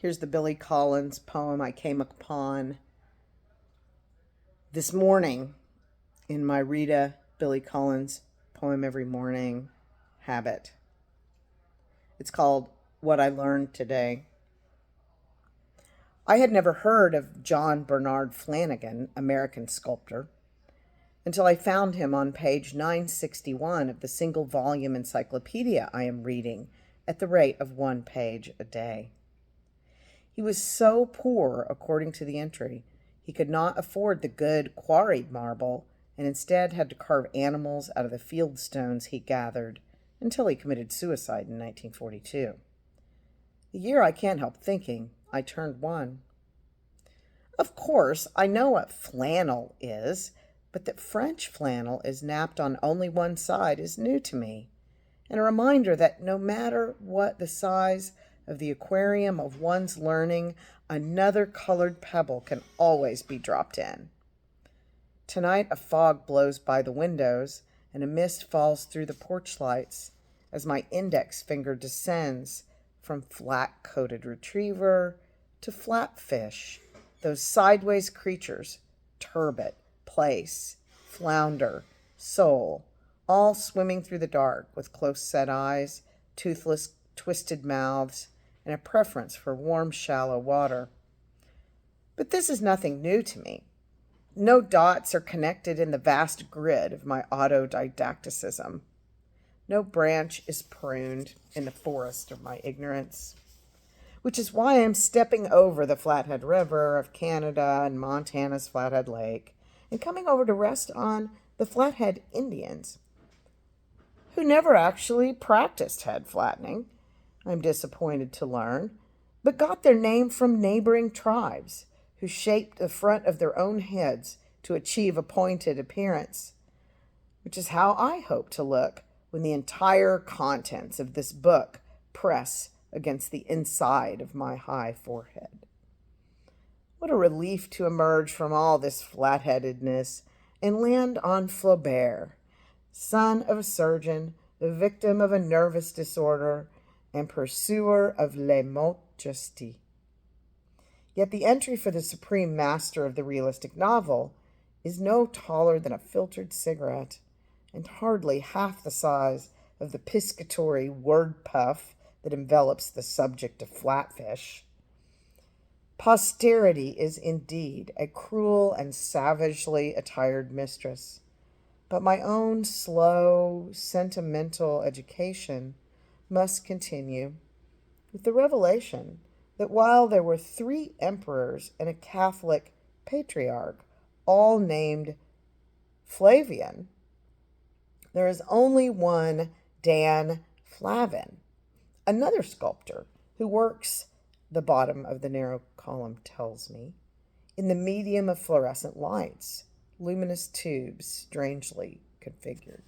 Here's the Billy Collins poem I came upon this morning in my Rita Billy Collins Poem Every Morning habit. It's called What I Learned Today. I had never heard of John Bernard Flanagan, American sculptor, until I found him on page 961 of the single volume encyclopedia I am reading at the rate of one page a day. He was so poor, according to the entry, he could not afford the good quarried marble and instead had to carve animals out of the field stones he gathered until he committed suicide in 1942. The year I can't help thinking I turned one. Of course, I know what flannel is, but that French flannel is napped on only one side is new to me, and a reminder that no matter what the size of the aquarium of one's learning, another colored pebble can always be dropped in. Tonight a fog blows by the windows and a mist falls through the porch lights as my index finger descends from flat-coated retriever to flatfish, those sideways creatures, turbot, plaice, flounder, sole, all swimming through the dark with close-set eyes, toothless, twisted mouths, and a preference for warm, shallow water. But this is nothing new to me. No dots are connected in the vast grid of my autodidacticism. No branch is pruned in the forest of my ignorance, which is why I am stepping over the Flathead River of Canada and Montana's Flathead Lake and coming over to rest on the Flathead Indians, who never actually practiced head flattening, I'm disappointed to learn, but got their name from neighboring tribes who shaped the front of their own heads to achieve a pointed appearance, which is how I hope to look when the entire contents of this book press against the inside of my high forehead. What a relief to emerge from all this flat-headedness and land on Flaubert, son of a surgeon, the victim of a nervous disorder, and pursuer of le mot juste. Yet the entry for the supreme master of the realistic novel is no taller than a filtered cigarette, and hardly half the size of the piscatory word puff that envelops the subject of Flatfish. Posterity is indeed a cruel and savagely attired mistress, but my own slow, sentimental education must continue with the revelation that while there were 3 emperors and a Catholic patriarch, all named Flavian, there is only one Dan Flavin, another sculptor who works, the bottom of the narrow column tells me, in the medium of fluorescent lights, luminous tubes strangely configured.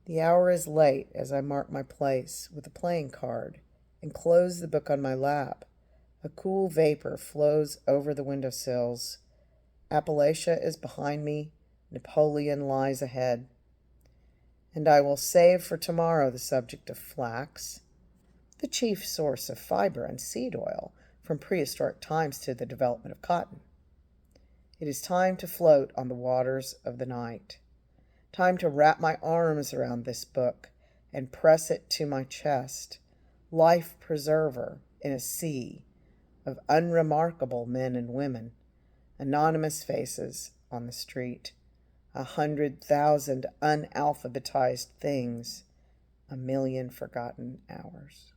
The hour is late as I mark my place with a playing card and close the book on my lap. A cool vapor flows over the windowsills. Appalachia is behind me. Napoleon lies ahead. And I will save for tomorrow the subject of flax, the chief source of fiber and seed oil from prehistoric times to the development of cotton. It is time to float on the waters of the night. Time to wrap my arms around this book and press it to my chest, life preserver in a sea of unremarkable men and women, anonymous faces on the street, 100,000 unalphabetized things, 1,000,000 forgotten hours.